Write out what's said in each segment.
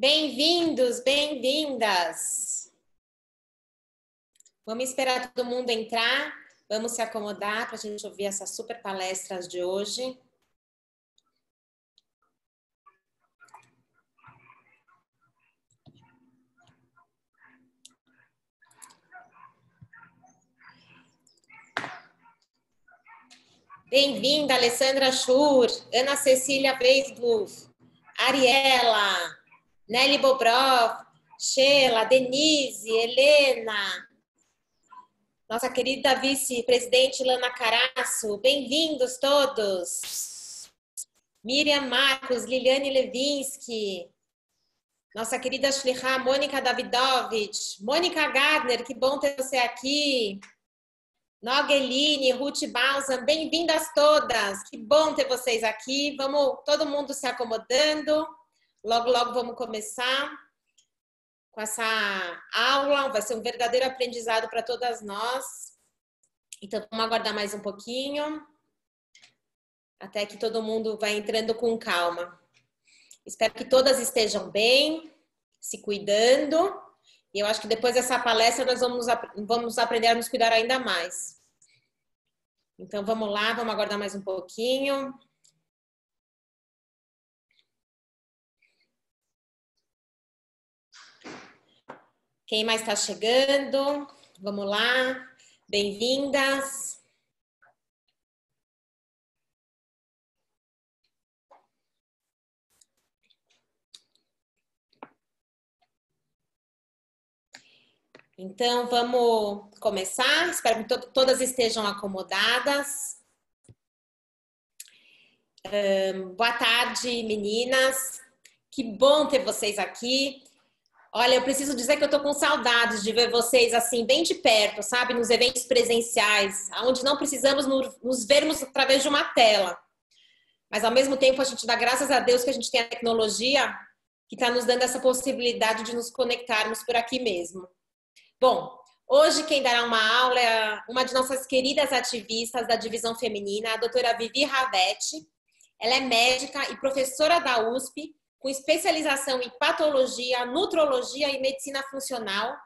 Bem-vindos, bem-vindas. Vamos esperar todo mundo entrar. Vamos se acomodar para a gente ouvir essas super palestras de hoje. Bem-vinda, Alessandra Schur, Ana Cecília Weisbluff, Ariela, Nelly Bobrov, Sheila, Denise, Helena, nossa querida vice-presidente Lana Carasso, bem-vindos todos. Miriam Marcos, Liliane Levinsky, nossa querida Shlichá, Mônica Davidovich, Mônica Gardner, que bom ter você aqui. Nogeline, Ruth Balsam, bem-vindas todas, que bom ter vocês aqui. Vamos todo mundo se acomodando, logo vamos começar com essa aula, vai ser um verdadeiro aprendizado para todas nós. Então vamos aguardar mais um pouquinho, até que todo mundo vai entrando com calma. Espero que todas estejam bem, se cuidando. E eu acho que depois dessa palestra nós vamos aprender a nos cuidar ainda mais. Então vamos lá, vamos aguardar mais um pouquinho. Quem mais está chegando? Vamos lá, bem-vindas. Então, vamos começar. Espero que todas estejam acomodadas. Boa tarde, meninas. Que bom ter vocês aqui. Olha, eu preciso dizer que eu tô com saudades de ver vocês assim, bem de perto, sabe? Nos eventos presenciais, onde não precisamos nos vermos através de uma tela. Mas, ao mesmo tempo, a gente dá graças a Deus que a gente tem a tecnologia que está nos dando essa possibilidade de nos conectarmos por aqui mesmo. Bom, hoje quem dará uma aula é uma de nossas queridas ativistas da divisão feminina, a doutora Vivi Ravetti. Ela é médica e professora da USP, com especialização em patologia, nutrologia e medicina funcional,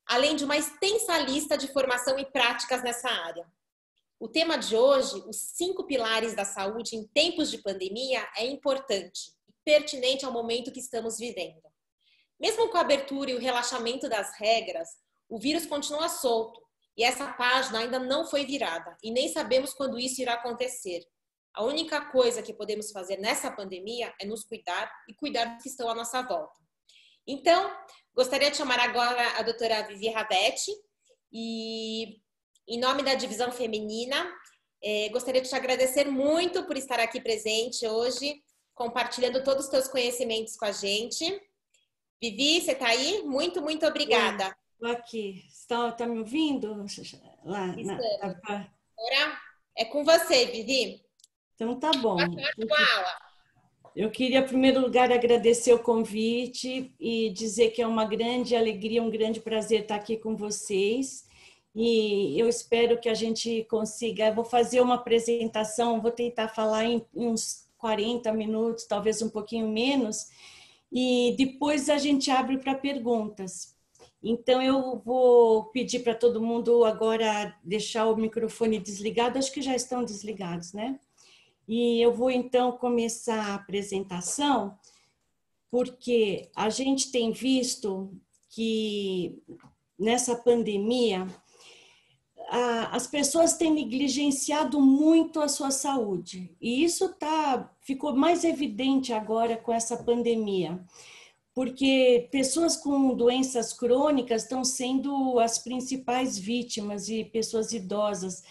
além de uma extensa lista de formação e práticas nessa área. O tema de hoje, os 5 pilares da saúde em tempos de pandemia, é importante e pertinente ao momento que estamos vivendo. Mesmo com a abertura e o relaxamento das regras, o vírus continua solto e essa página ainda não foi virada e nem sabemos quando isso irá acontecer. A única coisa que podemos fazer nessa pandemia é nos cuidar e cuidar dos que estão à nossa volta. Então, gostaria de chamar agora a doutora Vivi Ravetti e, em nome da divisão feminina, gostaria de te agradecer muito por estar aqui presente hoje, compartilhando todos os teus conhecimentos com a gente. Vivi, você está aí? Muito obrigada. Estou aqui. Está me ouvindo? Agora é com você, Vivi. Então tá bom. Boa aula. Eu queria, em primeiro lugar, agradecer o convite e dizer que é uma grande alegria, um grande prazer estar aqui com vocês. E eu espero que a gente consiga. Eu vou fazer uma apresentação, vou tentar falar em uns 40 minutos, talvez um pouquinho menos. E depois a gente abre para perguntas. Então, eu vou pedir para todo mundo agora deixar o microfone desligado. Acho que já estão desligados, né? E eu vou, então, começar a apresentação, porque a gente tem visto que, nessa pandemia, as pessoas têm negligenciado muito a sua saúde. E isso ficou mais evidente agora com essa pandemia, porque pessoas com doenças crônicas estão sendo as principais vítimas e pessoas idosas.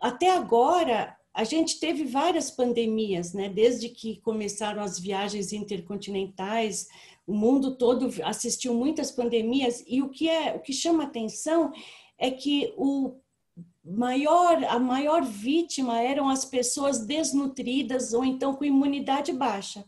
Até agora, a gente teve várias pandemias, né? Desde que começaram as viagens intercontinentais, o mundo todo assistiu muitas pandemias, e o que chama atenção é que a maior vítima eram as pessoas desnutridas ou então com imunidade baixa.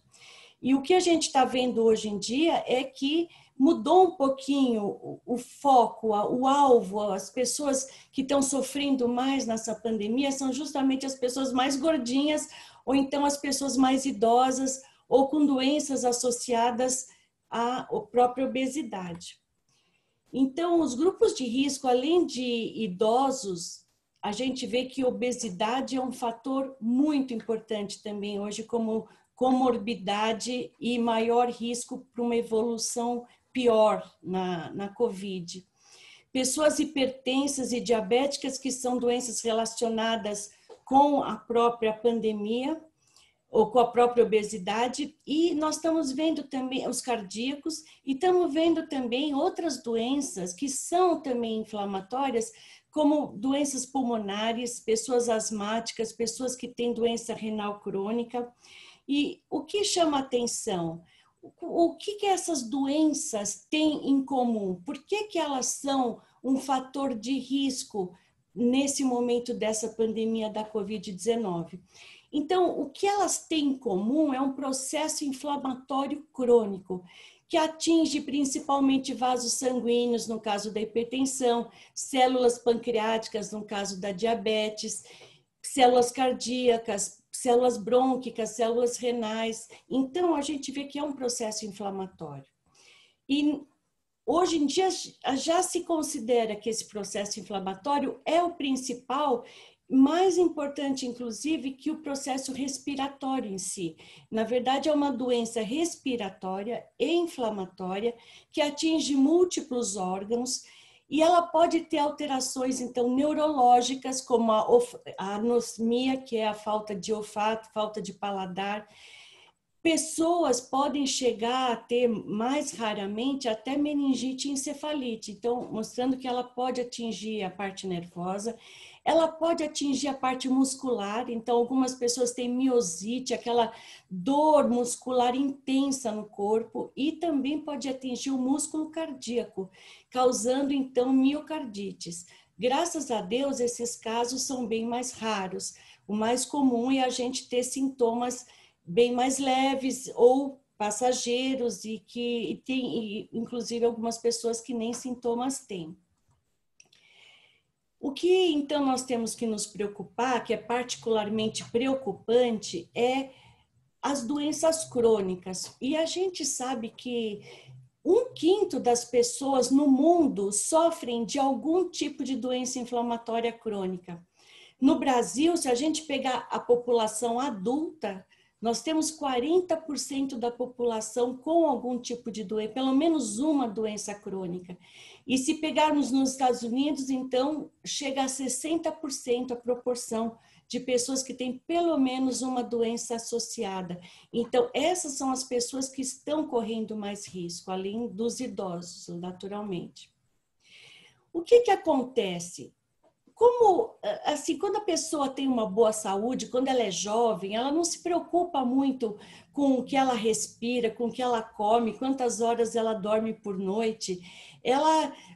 E o que a gente está vendo hoje em dia é que mudou um pouquinho o foco, o alvo. As pessoas que estão sofrendo mais nessa pandemia são justamente as pessoas mais gordinhas ou então as pessoas mais idosas ou com doenças associadas a própria obesidade. Então, os grupos de risco, além de idosos, a gente vê que obesidade é um fator muito importante também hoje como comorbidade e maior risco para uma evolução pior na COVID. Pessoas hipertensas e diabéticas, que são doenças relacionadas com a própria pandemia ou com a própria obesidade, e nós estamos vendo também os cardíacos e estamos vendo também outras doenças que são também inflamatórias, como doenças pulmonares, pessoas asmáticas, pessoas que têm doença renal crônica. E o que chama atenção? O que essas doenças têm em comum? Por que elas são um fator de risco nesse momento dessa pandemia da Covid-19? Então, o que elas têm em comum é um processo inflamatório crônico, que atinge principalmente vasos sanguíneos, no caso da hipertensão, células pancreáticas, no caso da diabetes, células cardíacas, células brônquicas, células renais. Então, a gente vê que é um processo inflamatório. E hoje em dia já se considera que esse processo inflamatório é o principal, mais importante, inclusive, que o processo respiratório em si. Na verdade, é uma doença respiratória e inflamatória que atinge múltiplos órgãos e ela pode ter alterações, então, neurológicas, como a anosmia, que é a falta de olfato, falta de paladar. Pessoas podem chegar a ter, mais raramente, até meningite e encefalite, então, mostrando que ela pode atingir a parte nervosa, ela pode atingir a parte muscular, então algumas pessoas têm miosite, aquela dor muscular intensa no corpo, e também pode atingir o músculo cardíaco, causando então miocardites. Graças a Deus, esses casos são bem mais raros. O mais comum é a gente ter sintomas bem mais leves ou passageiros e que tem, inclusive, algumas pessoas que nem sintomas têm. O que, então, nós temos que nos preocupar, que é particularmente preocupante, é as doenças crônicas. E a gente sabe que 1/5 das pessoas no mundo sofrem de algum tipo de doença inflamatória crônica. No Brasil, se a gente pegar a população adulta, nós temos 40% da população com algum tipo de doença, pelo menos uma doença crônica. E se pegarmos nos Estados Unidos, então, chega a 60% a proporção de pessoas que têm pelo menos uma doença associada. Então, essas são as pessoas que estão correndo mais risco, além dos idosos, naturalmente. O que acontece? Como, assim, quando a pessoa tem uma boa saúde, quando ela é jovem, ela não se preocupa muito com o que ela respira, com o que ela come, quantas horas ela dorme por noite.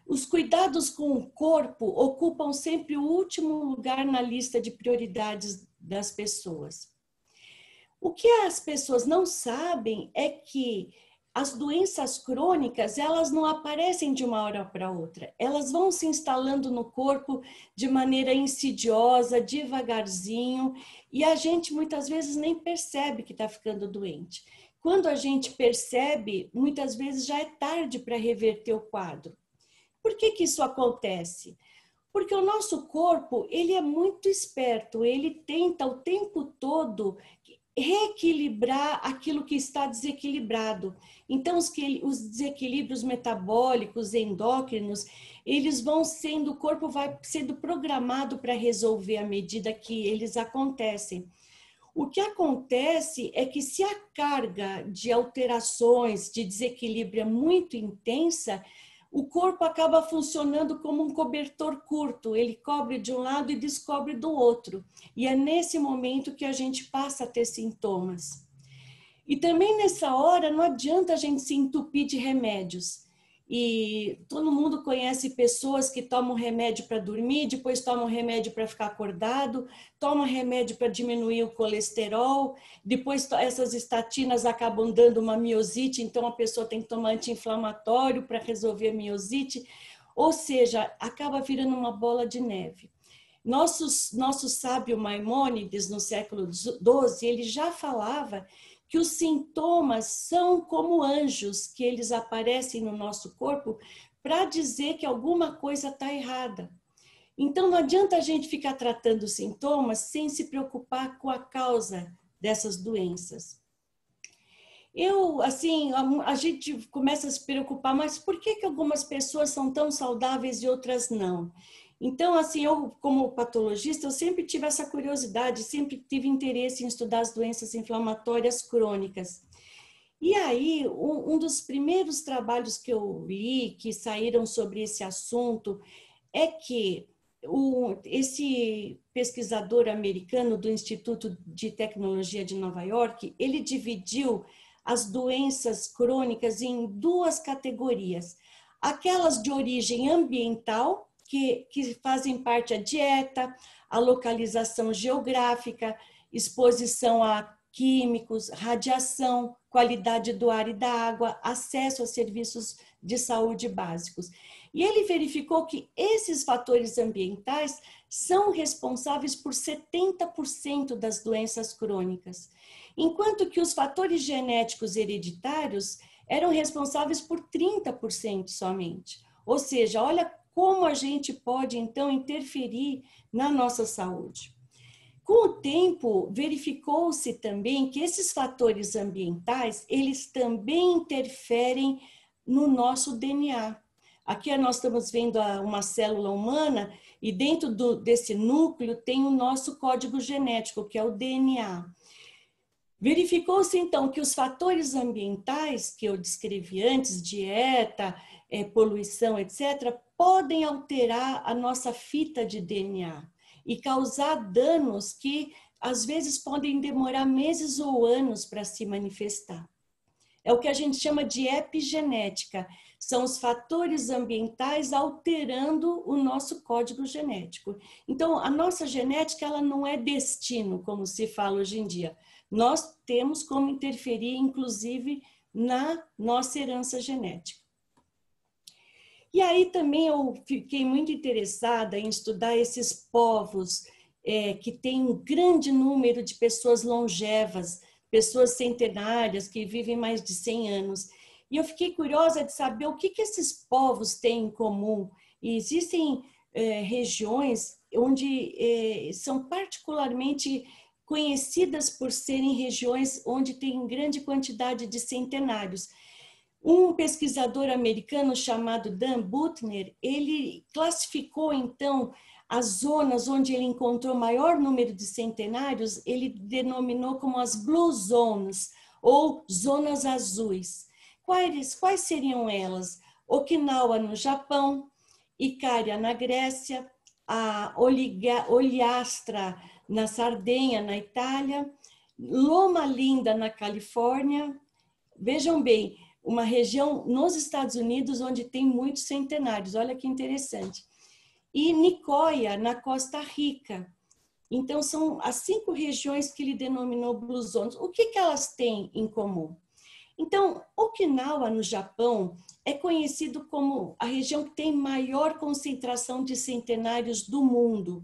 Os cuidados com o corpo ocupam sempre o último lugar na lista de prioridades das pessoas. O que as pessoas não sabem é que as doenças crônicas, elas não aparecem de uma hora para outra. Elas vão se instalando no corpo de maneira insidiosa, devagarzinho, e a gente muitas vezes nem percebe que está ficando doente. Quando a gente percebe, muitas vezes já é tarde para reverter o quadro. Por que isso acontece? Porque o nosso corpo, ele é muito esperto, ele tenta o tempo todo reequilibrar aquilo que está desequilibrado. Então, os desequilíbrios metabólicos, endócrinos, eles vão sendo, o corpo vai sendo programado para resolver à medida que eles acontecem. O que acontece é que se a carga de alterações, de desequilíbrio é muito intensa, o corpo acaba funcionando como um cobertor curto, ele cobre de um lado e descobre do outro. E é nesse momento que a gente passa a ter sintomas. E também nessa hora não adianta a gente se entupir de remédios. E todo mundo conhece pessoas que tomam remédio para dormir, depois tomam remédio para ficar acordado, tomam remédio para diminuir o colesterol, depois essas estatinas acabam dando uma miosite, então a pessoa tem que tomar anti-inflamatório para resolver a miosite, ou seja, acaba virando uma bola de neve. Nosso sábio Maimônides, no século XII, ele já falava que os sintomas são como anjos, que eles aparecem no nosso corpo para dizer que alguma coisa está errada. Então, não adianta a gente ficar tratando os sintomas sem se preocupar com a causa dessas doenças. A gente começa a se preocupar, mas por que algumas pessoas são tão saudáveis e outras não? Então, assim, eu, como patologista, eu sempre tive essa curiosidade, sempre tive interesse em estudar as doenças inflamatórias crônicas. E aí, um dos primeiros trabalhos que eu li, que saíram sobre esse assunto, é que esse pesquisador americano do Instituto de Tecnologia de Nova York, ele dividiu as doenças crônicas em duas categorias. Aquelas de origem ambiental, que fazem parte da dieta, a localização geográfica, exposição a químicos, radiação, qualidade do ar e da água, acesso a serviços de saúde básicos. E ele verificou que esses fatores ambientais são responsáveis por 70% das doenças crônicas, enquanto que os fatores genéticos hereditários eram responsáveis por 30% somente. Ou seja, olha como a gente pode, então, interferir na nossa saúde. Com o tempo, verificou-se também que esses fatores ambientais, eles também interferem no nosso DNA. Aqui nós estamos vendo uma célula humana e dentro desse núcleo tem o nosso código genético, que é o DNA. Verificou-se, então, que os fatores ambientais que eu descrevi antes, dieta, poluição, etc., podem alterar a nossa fita de DNA e causar danos que, às vezes, podem demorar meses ou anos para se manifestar. É o que a gente chama de epigenética. São os fatores ambientais alterando o nosso código genético. Então, a nossa genética, ela não é destino, como se fala hoje em dia. Nós temos como interferir, inclusive, na nossa herança genética. E aí também eu fiquei muito interessada em estudar esses povos que têm um grande número de pessoas longevas, pessoas centenárias que vivem mais de 100 anos. E eu fiquei curiosa de saber o que esses povos têm em comum. E existem regiões onde são particularmente conhecidas por serem regiões onde tem grande quantidade de centenários. Um pesquisador americano chamado Dan Buettner, ele classificou, então, as zonas onde ele encontrou maior número de centenários, ele denominou como as Blue Zones, ou zonas azuis. Quais seriam elas? Okinawa, no Japão, Icária, na Grécia, a Ogliastra, na Sardenha, na Itália, Loma Linda, na Califórnia. Vejam bem, uma região nos Estados Unidos onde tem muitos centenários, olha que interessante. E Nicoya, na Costa Rica. Então, são as 5 regiões que ele denominou Blue Zones. O que elas têm em comum? Então, Okinawa, no Japão, é conhecido como a região que tem maior concentração de centenários do mundo.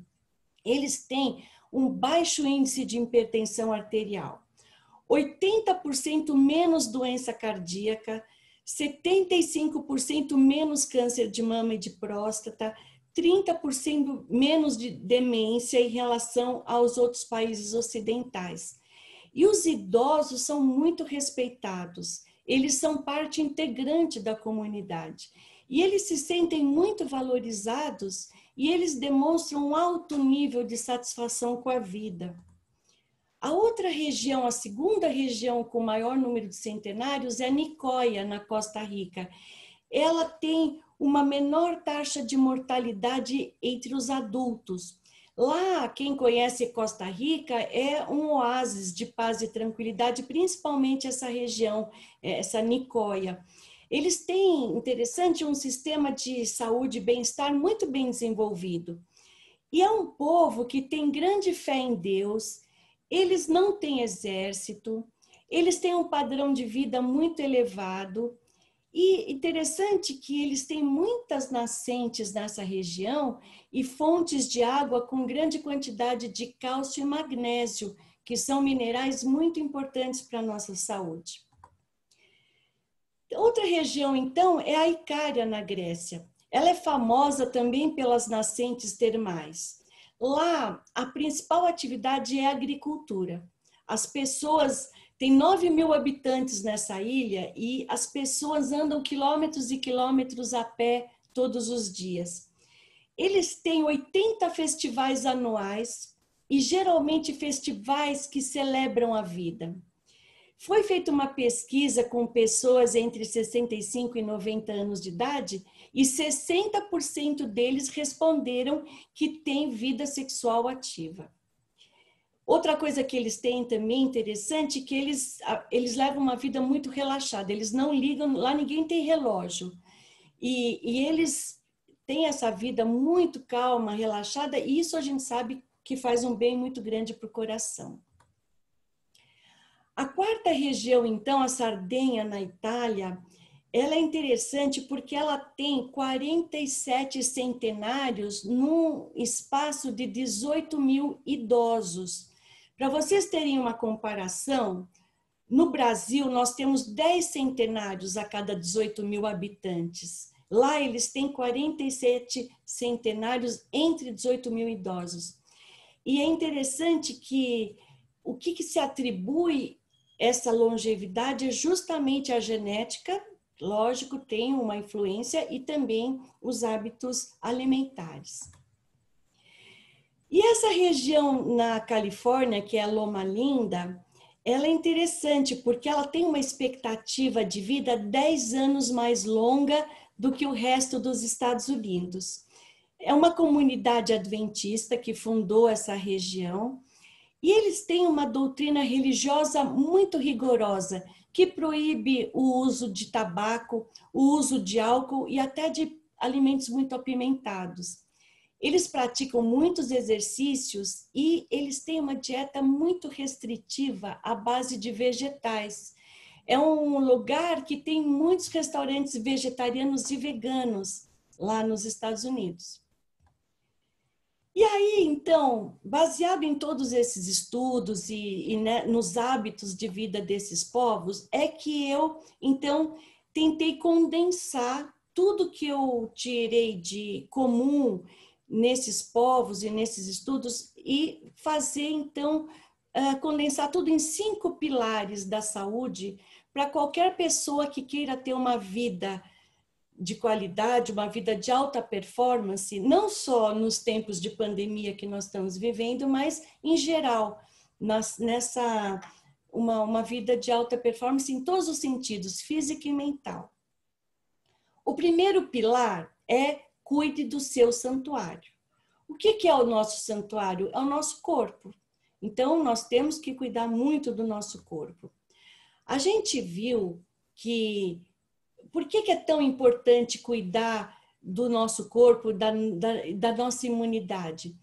Eles têm um baixo índice de hipertensão arterial, 80% menos doença cardíaca, 75% menos câncer de mama e de próstata, 30% menos de demência em relação aos outros países ocidentais. E os idosos são muito respeitados, eles são parte integrante da comunidade. E eles se sentem muito valorizados e eles demonstram um alto nível de satisfação com a vida. A outra região, a segunda região com maior número de centenários é Nicoya, na Costa Rica. Ela tem uma menor taxa de mortalidade entre os adultos. Lá, quem conhece Costa Rica, é um oásis de paz e tranquilidade, principalmente essa região, essa Nicoya. Eles têm, interessante, um sistema de saúde e bem-estar muito bem desenvolvido. E é um povo que tem grande fé em Deus, eles não têm exército, eles têm um padrão de vida muito elevado. E interessante que eles têm muitas nascentes nessa região e fontes de água com grande quantidade de cálcio e magnésio, que são minerais muito importantes para a nossa saúde. Outra região, então, é a Icária, na Grécia. Ela é famosa também pelas nascentes termais. Lá, a principal atividade é a agricultura. As pessoas, tem 9.000 habitantes nessa ilha e as pessoas andam quilômetros e quilômetros a pé todos os dias. Eles têm 80 festivais anuais e geralmente festivais que celebram a vida. Foi feita uma pesquisa com pessoas entre 65 e 90 anos de idade e 60% deles responderam que têm vida sexual ativa. Outra coisa que eles têm também interessante é que eles levam uma vida muito relaxada, eles não ligam, lá ninguém tem relógio. E eles têm essa vida muito calma, relaxada, e isso a gente sabe que faz um bem muito grande para o coração. A quarta região, então, a Sardenha, na Itália, ela é interessante porque ela tem 47 centenários num espaço de 18.000 idosos. Para vocês terem uma comparação, no Brasil nós temos 10 centenários a cada 18.000 habitantes. Lá eles têm 47 centenários entre 18.000 idosos. E é interessante que o que se atribui essa longevidade é justamente a genética, lógico, tem uma influência, e também os hábitos alimentares. E essa região na Califórnia, que é a Loma Linda, ela é interessante porque ela tem uma expectativa de vida 10 anos mais longa do que o resto dos Estados Unidos. É uma comunidade adventista que fundou essa região e eles têm uma doutrina religiosa muito rigorosa que proíbe o uso de tabaco, o uso de álcool e até de alimentos muito apimentados. Eles praticam muitos exercícios e eles têm uma dieta muito restritiva à base de vegetais. É um lugar que tem muitos restaurantes vegetarianos e veganos lá nos Estados Unidos. E aí, então, baseado em todos esses estudos e nos hábitos de vida desses povos, é que eu, então, tentei condensar tudo que eu tirei de comum nesses povos e nesses estudos e fazer, então, condensar tudo em 5 pilares da saúde para qualquer pessoa que queira ter uma vida de qualidade, uma vida de alta performance, não só nos tempos de pandemia que nós estamos vivendo, mas em geral, uma vida de alta performance em todos os sentidos, física e mental. O primeiro pilar é cuide do seu santuário. O que é o nosso santuário? É o nosso corpo. Então, nós temos que cuidar muito do nosso corpo. A gente viu que... Por que é tão importante cuidar do nosso corpo, da nossa imunidade?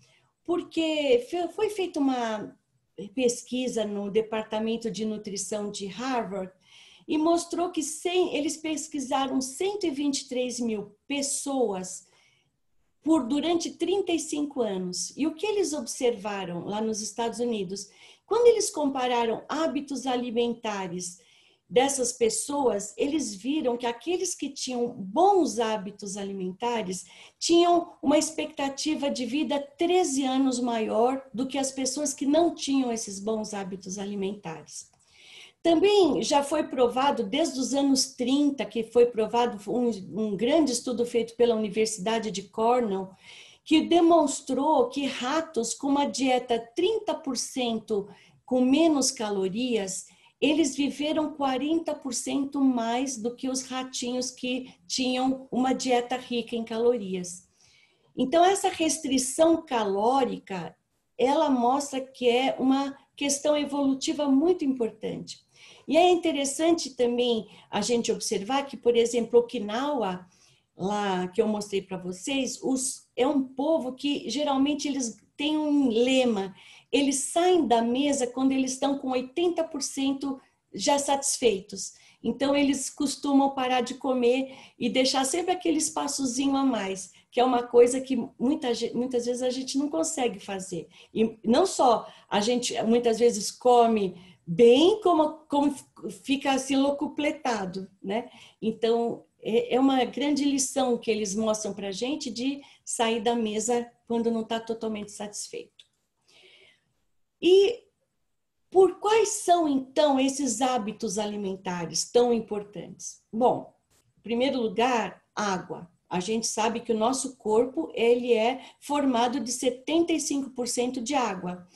Porque foi feita uma pesquisa no Departamento de Nutrição de Harvard e mostrou que eles pesquisaram 123.000 pessoas durante 35 anos. E o que eles observaram lá nos Estados Unidos? Quando eles compararam hábitos alimentares dessas pessoas, eles viram que aqueles que tinham bons hábitos alimentares tinham uma expectativa de vida 13 anos maior do que as pessoas que não tinham esses bons hábitos alimentares. Também já foi provado, desde os anos 30, que foi provado um grande estudo feito pela Universidade de Cornell, que demonstrou que ratos com uma dieta 30% com menos calorias, eles viveram 40% mais do que os ratinhos que tinham uma dieta rica em calorias. Então, essa restrição calórica, ela mostra que é uma questão evolutiva muito importante. E é interessante também a gente observar que, por exemplo, Okinawa, lá que eu mostrei para vocês, é um povo que geralmente eles têm um lema, eles saem da mesa quando eles estão com 80% já satisfeitos. Então, eles costumam parar de comer e deixar sempre aquele espaçozinho a mais. que é uma coisa que muitas vezes a gente não consegue fazer. E não só a gente muitas vezes come bem, como fica assim locupletado, né? Então, é uma grande lição que eles mostram para a gente de sair da mesa quando não está totalmente satisfeito. E por quais são, então, esses hábitos alimentares tão importantes? Bom, em primeiro lugar, água. A gente sabe que o nosso corpo ele é formado de 75% de água.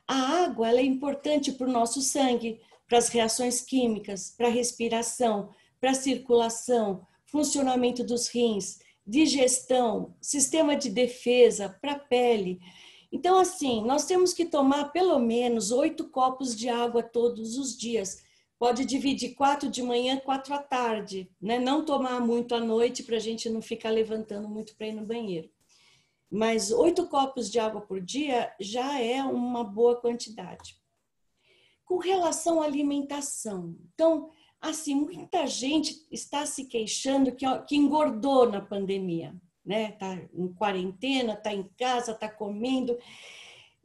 A água ela é importante para o nosso sangue, para as reações químicas, para a respiração, para a circulação, funcionamento dos rins, digestão, sistema de defesa, para a pele. Então, assim, nós temos que tomar pelo menos 8 copos de água todos os dias. Pode dividir 4 de manhã, 4 à tarde, né? Não tomar muito à noite para a gente não ficar levantando muito para ir no banheiro. Mas 8 copos de água por dia já é uma boa quantidade. Com relação à alimentação, então, assim, muita gente está se queixando que engordou na pandemia, né? Tá em quarentena, tá em casa, tá comendo.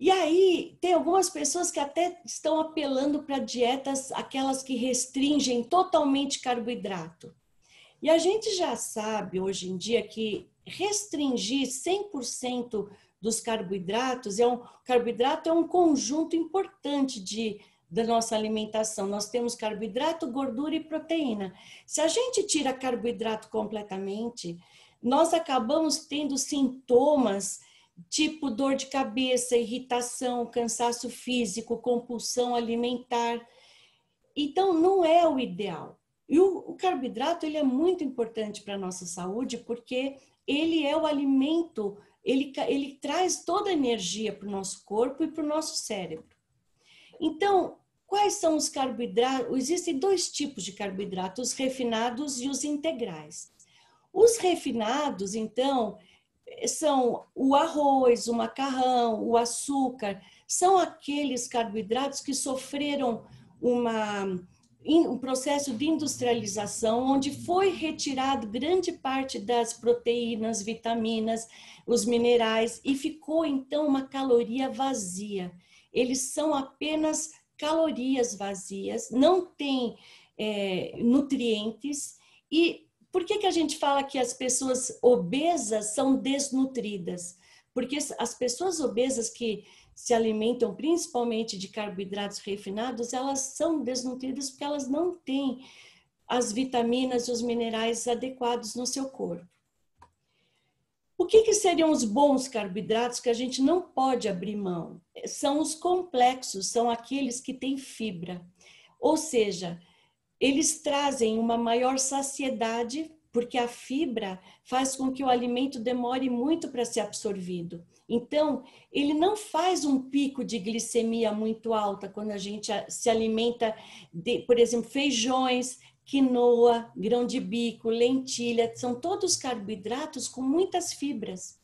E aí, tem algumas pessoas que até estão apelando para dietas, aquelas que restringem totalmente carboidrato. E a gente já sabe, hoje em dia, que restringir 100% dos carboidratos, carboidrato é um conjunto importante da nossa alimentação. Nós temos carboidrato, gordura e proteína. Se a gente tira carboidrato completamente, nós acabamos tendo sintomas tipo dor de cabeça, irritação, cansaço físico, compulsão alimentar. Então, não é o ideal. E o carboidrato ele é muito importante para a nossa saúde porque ele é o alimento, ele traz toda a energia para o nosso corpo e para o nosso cérebro. Então, quais são os carboidratos? Existem 2 tipos de carboidratos, os refinados e os integrais. Os refinados, então, são o arroz, o macarrão, o açúcar, são aqueles carboidratos que sofreram um processo de industrialização, onde foi retirado grande parte das proteínas, vitaminas, os minerais, e ficou, então, uma caloria vazia. Eles são apenas calorias vazias, não tem nutrientes. E por que a gente fala que as pessoas obesas são desnutridas? Porque as pessoas obesas que se alimentam principalmente de carboidratos refinados, elas são desnutridas porque elas não têm as vitaminas e os minerais adequados no seu corpo. O que seriam os bons carboidratos que a gente não pode abrir mão? São os complexos, são aqueles que têm fibra. Ou seja, eles trazem uma maior saciedade, porque a fibra faz com que o alimento demore muito para ser absorvido. Então, ele não faz um pico de glicemia muito alta quando a gente se alimenta de, por exemplo, feijões, quinoa, grão de bico, lentilha, são todos carboidratos com muitas fibras.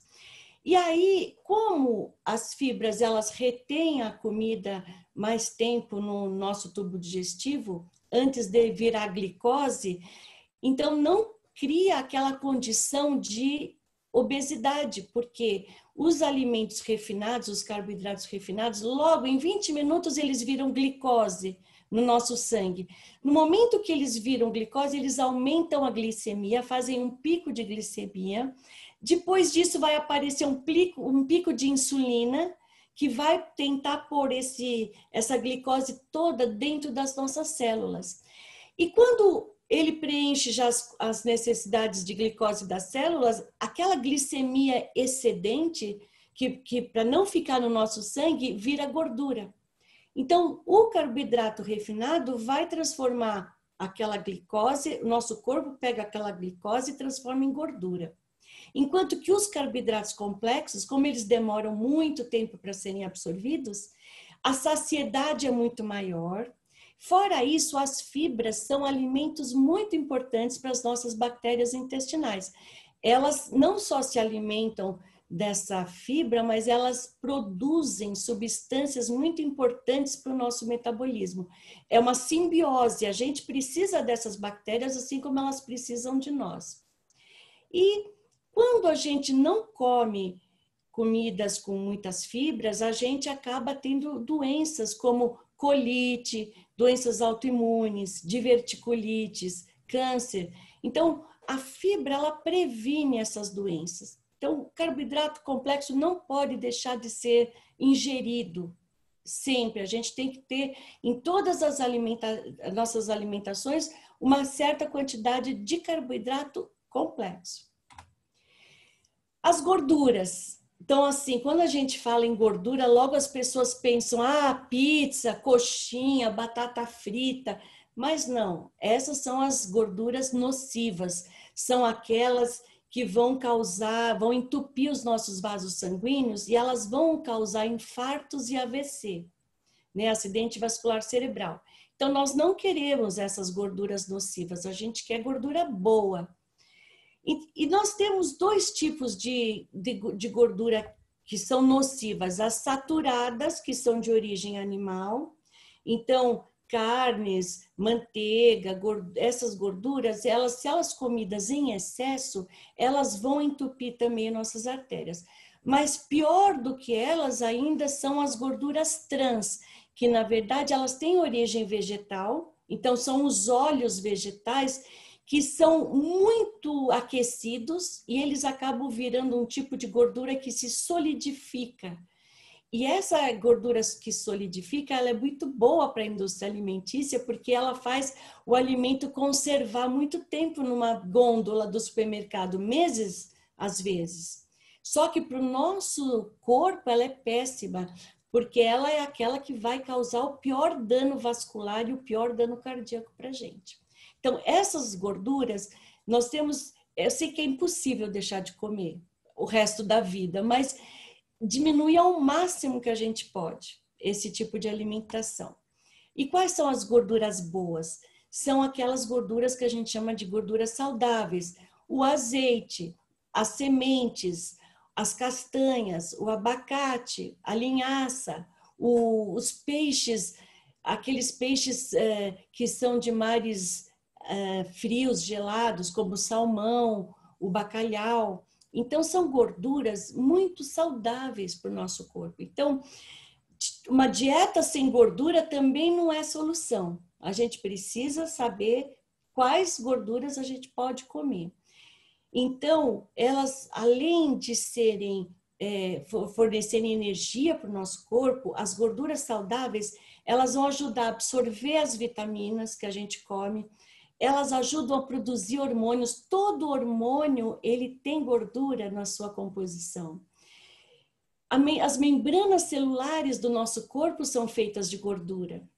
E aí, como as fibras elas retêm a comida mais tempo no nosso tubo digestivo, antes de virar glicose, então não cria aquela condição de obesidade, porque os alimentos refinados, os carboidratos refinados, logo em 20 minutos eles viram glicose no nosso sangue. No momento que eles viram glicose, eles aumentam a glicemia, fazem um pico de glicemia. Depois disso vai aparecer um pico de insulina, que vai tentar pôr essa glicose toda dentro das nossas células. E quando ele preenche já as necessidades de glicose das células, aquela glicemia excedente, que para não ficar no nosso sangue, vira gordura. Então, o carboidrato refinado vai transformar aquela glicose, o nosso corpo pega aquela glicose e transforma em gordura. Enquanto que os carboidratos complexos, como eles demoram muito tempo para serem absorvidos, a saciedade é muito maior. Fora isso, as fibras são alimentos muito importantes para as nossas bactérias intestinais. Elas não só se alimentam dessa fibra, mas elas produzem substâncias muito importantes para o nosso metabolismo. É uma simbiose, a gente precisa dessas bactérias assim como elas precisam de nós. E Quando a gente não come comidas com muitas fibras, a gente acaba tendo doenças como colite, doenças autoimunes, diverticulites, câncer. Então, a fibra, ela previne essas doenças. Então, o carboidrato complexo não pode deixar de ser ingerido sempre. A gente tem que ter em todas as nossas alimentações uma certa quantidade de carboidrato complexo. As gorduras. Então, assim, quando a gente fala em gordura, logo as pessoas pensam, pizza, coxinha, batata frita. Mas não, essas são as gorduras nocivas. São aquelas que vão entupir os nossos vasos sanguíneos e elas vão causar infartos e AVC, né? Acidente vascular cerebral. Então, nós não queremos essas gorduras nocivas, a gente quer gordura boa. E nós temos dois tipos de gordura que são nocivas. As saturadas, que são de origem animal. Então, carnes, manteiga, essas gorduras, se elas comidas em excesso, elas vão entupir também nossas artérias. Mas pior do que elas ainda são as gorduras trans, que na verdade elas têm origem vegetal. Então, são os óleos vegetais que são muito aquecidos e eles acabam virando um tipo de gordura que se solidifica. E essa gordura que solidifica, ela é muito boa para a indústria alimentícia porque ela faz o alimento conservar muito tempo numa gôndola do supermercado, meses às vezes. Só que para o nosso corpo ela é péssima, porque ela é aquela que vai causar o pior dano vascular e o pior dano cardíaco para a gente. Então, essas gorduras, nós temos... Eu sei que é impossível deixar de comer o resto da vida, mas diminui ao máximo que a gente pode esse tipo de alimentação. E quais são as gorduras boas? São aquelas gorduras que a gente chama de gorduras saudáveis. O azeite, as sementes, as castanhas, o abacate, a linhaça, os peixes, aqueles peixes que são de mares frios, gelados, como o salmão, o bacalhau. Então, são gorduras muito saudáveis para o nosso corpo. Então, uma dieta sem gordura também não é solução. A gente precisa saber quais gorduras a gente pode comer. Então, elas, além de fornecerem energia para o nosso corpo, as gorduras saudáveis, elas vão ajudar a absorver as vitaminas que a gente come, elas ajudam a produzir hormônios. Todo hormônio, ele tem gordura na sua composição. As membranas celulares do nosso corpo são feitas de gordura.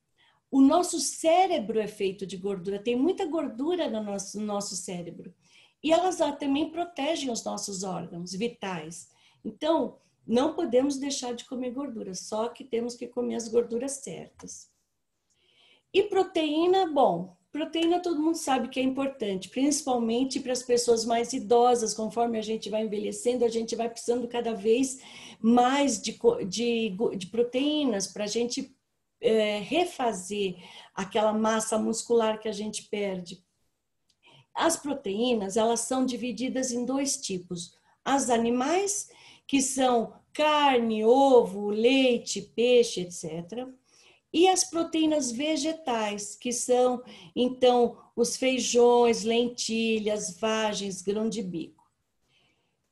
O nosso cérebro é feito de gordura, tem muita gordura no nosso cérebro. E elas também protegem os nossos órgãos vitais. Então, não podemos deixar de comer gordura, só que temos que comer as gorduras certas. E proteína, bom, proteína todo mundo sabe que é importante, principalmente para as pessoas mais idosas. Conforme a gente vai envelhecendo, a gente vai precisando cada vez mais de proteínas para a gente refazer aquela massa muscular que a gente perde. As proteínas, elas são divididas em dois tipos. As animais, que são carne, ovo, leite, peixe, etc., e as proteínas vegetais, que são, então, os feijões, lentilhas, vagens, grão de bico.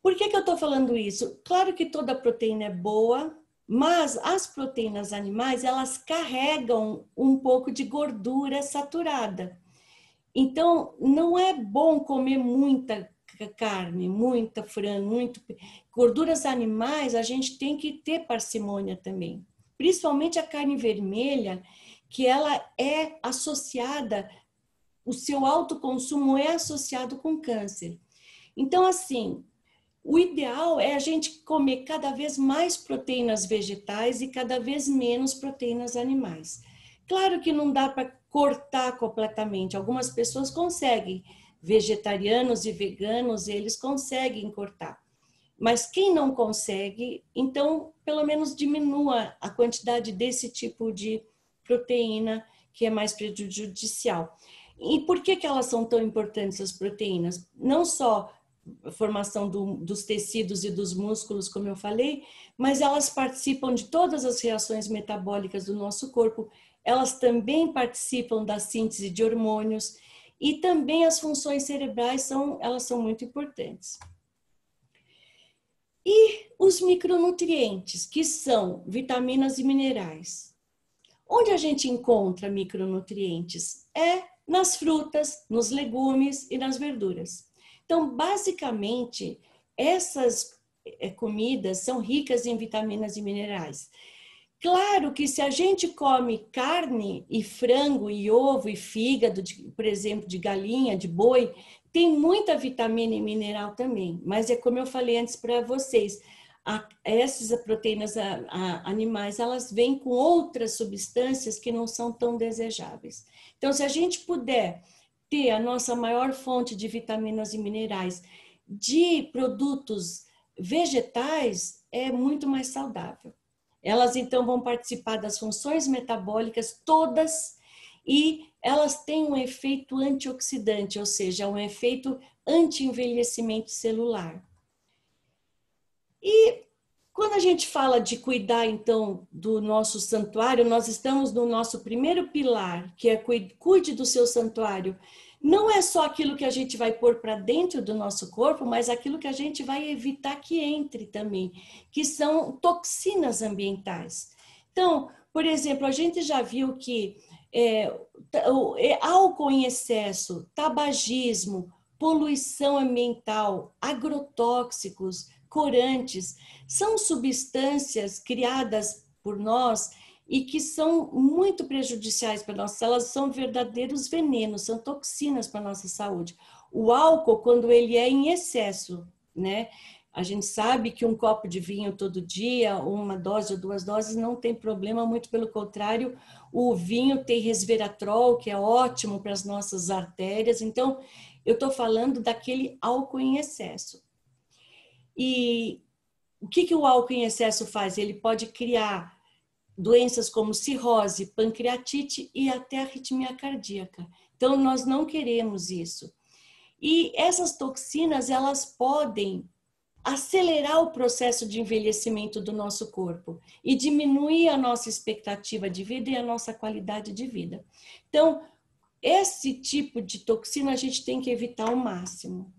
Por que eu estou falando isso? Claro que toda proteína é boa, mas as proteínas animais, elas carregam um pouco de gordura saturada. Então, não é bom comer muita carne, muita frango, gorduras animais, a gente tem que ter parcimônia também. Principalmente a carne vermelha, que ela é associada, o seu alto consumo é associado com câncer. Então, assim, o ideal é a gente comer cada vez mais proteínas vegetais e cada vez menos proteínas animais. Claro que não dá para cortar completamente. Algumas pessoas conseguem, vegetarianos e veganos, eles conseguem cortar. Mas quem não consegue, então, pelo menos diminua a quantidade desse tipo de proteína que é mais prejudicial. E por que elas são tão importantes, as proteínas? Não só formação dos tecidos e dos músculos, como eu falei, mas elas participam de todas as reações metabólicas do nosso corpo, elas também participam da síntese de hormônios e também as funções cerebrais elas são muito importantes. E os micronutrientes, que são vitaminas e minerais. Onde a gente encontra micronutrientes? É nas frutas, nos legumes e nas verduras. Então, basicamente, essas comidas são ricas em vitaminas e minerais. Claro que se a gente come carne e frango e ovo e fígado, por exemplo, de galinha, de boi, tem muita vitamina e mineral também. Mas é como eu falei antes para vocês, essas proteínas animais, elas vêm com outras substâncias que não são tão desejáveis. Então, se a gente puder ter a nossa maior fonte de vitaminas e minerais de produtos vegetais, é muito mais saudável. Elas, então, vão participar das funções metabólicas todas e elas têm um efeito antioxidante, ou seja, um efeito anti-envelhecimento celular. E quando a gente fala de cuidar, então, do nosso santuário, nós estamos no nosso primeiro pilar, que é cuide do seu santuário. Não é só aquilo que a gente vai pôr para dentro do nosso corpo, mas aquilo que a gente vai evitar que entre também, que são toxinas ambientais. Então, por exemplo, a gente já viu que álcool em excesso, tabagismo, poluição ambiental, agrotóxicos, corantes, são substâncias criadas por nós e que são muito prejudiciais para nós. Elas são verdadeiros venenos, são toxinas para a nossa saúde. O álcool, quando ele é em excesso, né? A gente sabe que um copo de vinho todo dia, uma dose ou 2 doses, não tem problema, muito pelo contrário, o vinho tem resveratrol, que é ótimo para as nossas artérias. Então, eu estou falando daquele álcool em excesso. E o que o álcool em excesso faz? Ele pode criar doenças como cirrose, pancreatite e até arritmia cardíaca. Então, nós não queremos isso. E essas toxinas, elas podem acelerar o processo de envelhecimento do nosso corpo e diminuir a nossa expectativa de vida e a nossa qualidade de vida. Então, esse tipo de toxina a gente tem que evitar ao máximo.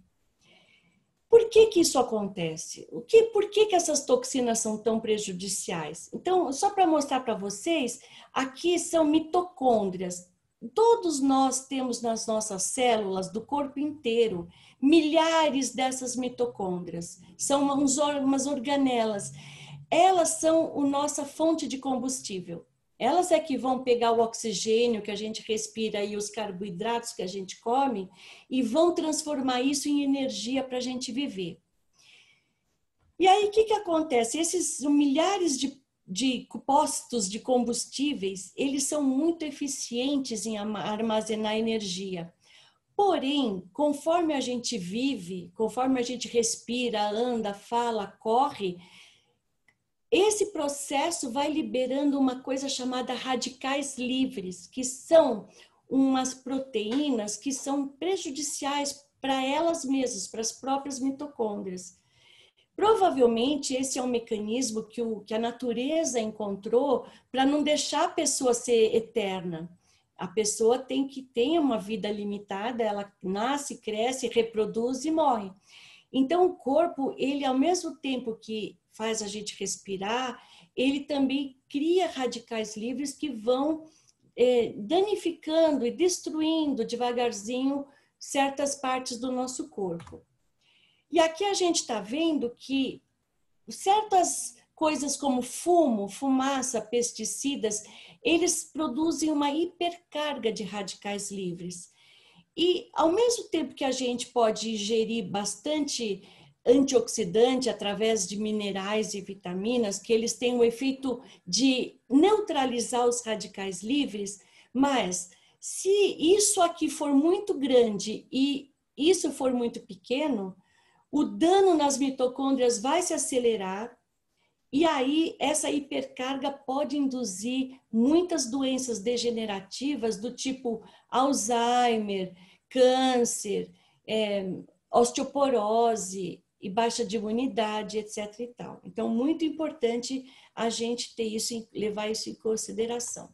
Por que isso acontece? Por que essas toxinas são tão prejudiciais? Então, só para mostrar para vocês, aqui são mitocôndrias. Todos nós temos nas nossas células do corpo inteiro milhares dessas mitocôndrias. São umas organelas. Elas são a nossa fonte de combustível. Elas é que vão pegar o oxigênio que a gente respira e os carboidratos que a gente come e vão transformar isso em energia para a gente viver. E aí, o que acontece? Esses milhares de postos de combustíveis, eles são muito eficientes em armazenar energia. Porém, conforme a gente vive, conforme a gente respira, anda, fala, corre, esse processo vai liberando uma coisa chamada radicais livres, que são umas proteínas que são prejudiciais para elas mesmas, para as próprias mitocôndrias. Provavelmente esse é um mecanismo que a natureza encontrou para não deixar a pessoa ser eterna. A pessoa tem que ter uma vida limitada, ela nasce, cresce, reproduz e morre. Então o corpo, ele ao mesmo tempo que faz a gente respirar, ele também cria radicais livres que vão danificando e destruindo devagarzinho certas partes do nosso corpo. E aqui a gente está vendo que certas coisas como fumo, fumaça, pesticidas, eles produzem uma hipercarga de radicais livres. E ao mesmo tempo que a gente pode ingerir bastante antioxidante através de minerais e vitaminas, que eles têm o efeito de neutralizar os radicais livres, mas se isso aqui for muito grande e isso for muito pequeno, o dano nas mitocôndrias vai se acelerar e aí essa hipercarga pode induzir muitas doenças degenerativas do tipo Alzheimer, câncer, osteoporose e baixa de imunidade, etc. e tal. Então, muito importante a gente ter isso, levar isso em consideração.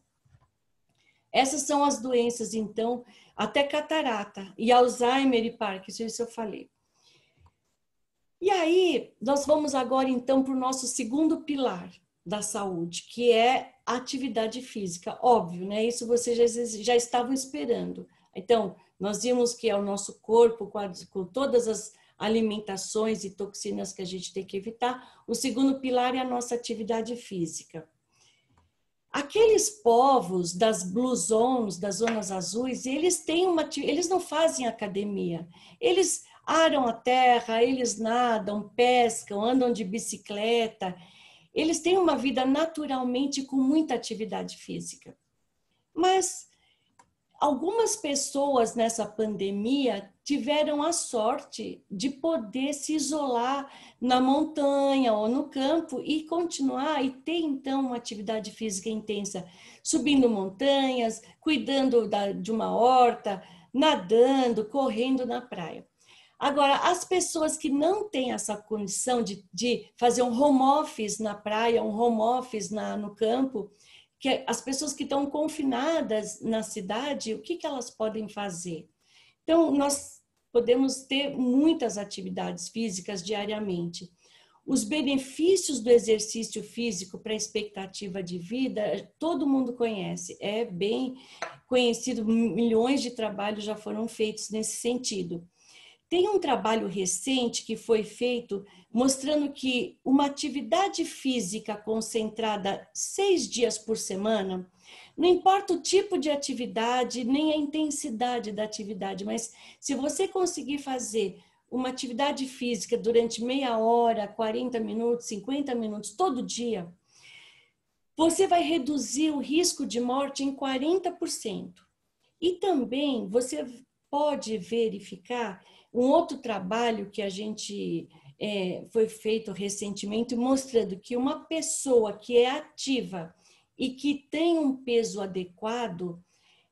Essas são as doenças, então, até catarata e Alzheimer e Parkinson, isso eu falei. E aí, nós vamos agora, então, para o nosso segundo pilar da saúde, que é a atividade física. Óbvio, né? Isso vocês já estavam esperando. Então, nós vimos que é o nosso corpo, com todas as alimentações e toxinas que a gente tem que evitar. O segundo pilar é a nossa atividade física. Aqueles povos das blue zones, das zonas azuis, eles não fazem academia. Eles aram a terra, eles nadam, pescam, andam de bicicleta. Eles têm uma vida naturalmente com muita atividade física. Mas algumas pessoas nessa pandemia tiveram a sorte de poder se isolar na montanha ou no campo e continuar e ter então uma atividade física intensa, subindo montanhas, cuidando de uma horta, nadando, correndo na praia. Agora, as pessoas que não têm essa condição de fazer um home office na praia, um home office no campo, que as pessoas que estão confinadas na cidade, o que elas podem fazer? Então, nós podemos ter muitas atividades físicas diariamente. Os benefícios do exercício físico para a expectativa de vida, todo mundo conhece, é bem conhecido, milhões de trabalhos já foram feitos nesse sentido. Tem um trabalho recente que foi feito mostrando que uma atividade física concentrada 6 dias por semana, não importa o tipo de atividade, nem a intensidade da atividade, mas se você conseguir fazer uma atividade física durante meia hora, 40 minutos, 50 minutos, todo dia, você vai reduzir o risco de morte em 40%. E também você pode verificar um outro trabalho que a gente foi feito recentemente, mostrando que uma pessoa que é ativa e que tem um peso adequado,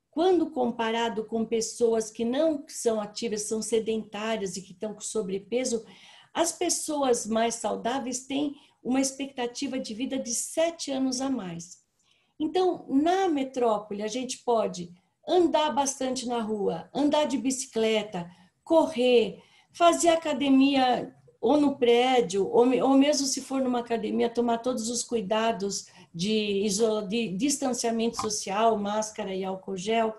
quando comparado com pessoas que não são ativas, são sedentárias e que estão com sobrepeso, as pessoas mais saudáveis têm uma expectativa de vida de 7 anos a mais. Então, na metrópole, a gente pode andar bastante na rua, andar de bicicleta, correr, fazer academia ou no prédio, ou mesmo se for numa academia, tomar todos os cuidados de distanciamento social, máscara e álcool gel,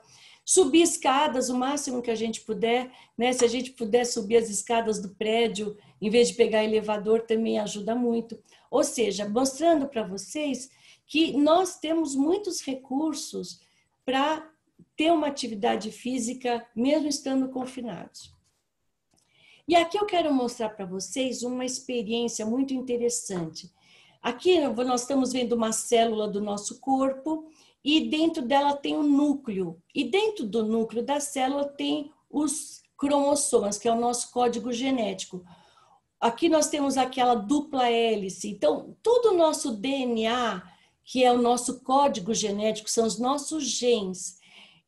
subir escadas o máximo que a gente puder, né? Se a gente puder subir as escadas do prédio, em vez de pegar elevador, também ajuda muito. Ou seja, mostrando para vocês que nós temos muitos recursos para ter uma atividade física, mesmo estando confinados. E aqui eu quero mostrar para vocês uma experiência muito interessante. Aqui nós estamos vendo uma célula do nosso corpo e dentro dela tem um núcleo. E dentro do núcleo da célula tem os cromossomas, que é o nosso código genético. Aqui nós temos aquela dupla hélice. Então, todo o nosso DNA, que é o nosso código genético, são os nossos genes,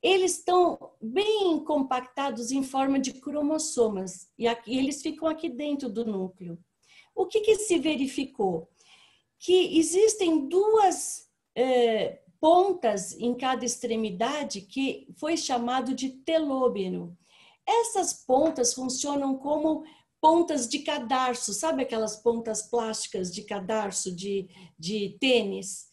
eles estão bem compactados em forma de cromossomas e eles ficam aqui dentro do núcleo. O que se verificou? Que existem duas pontas em cada extremidade que foi chamado de telômero. Essas pontas funcionam como pontas de cadarço, sabe aquelas pontas plásticas de cadarço de tênis?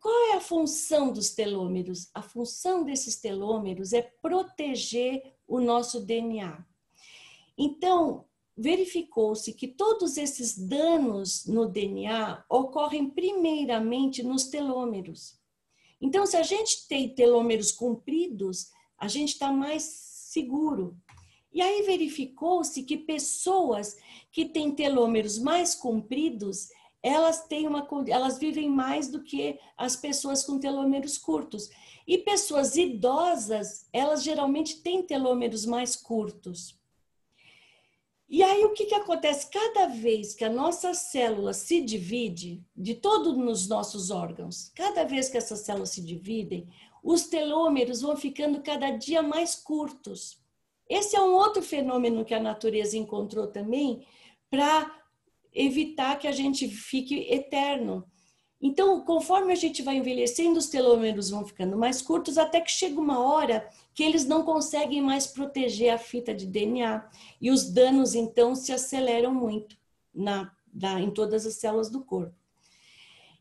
Qual é a função dos telômeros? A função desses telômeros é proteger o nosso DNA. Então, verificou-se que todos esses danos no DNA ocorrem primeiramente nos telômeros. Então, se a gente tem telômeros compridos, a gente está mais seguro. E aí verificou-se que pessoas que têm telômeros mais compridos, elas vivem mais do que as pessoas com telômeros curtos. E pessoas idosas, elas geralmente têm telômeros mais curtos. E aí o que acontece? Cada vez que a nossa célula se divide, de todos os nossos órgãos, cada vez que essas células se dividem, os telômeros vão ficando cada dia mais curtos. esse é um outro fenômeno que a natureza encontrou também para evitar que a gente fique eterno. Então, conforme a gente vai envelhecendo, os telômeros vão ficando mais curtos, até que chega uma hora que eles não conseguem mais proteger a fita de DNA e os danos, então, se aceleram muito em todas as células do corpo.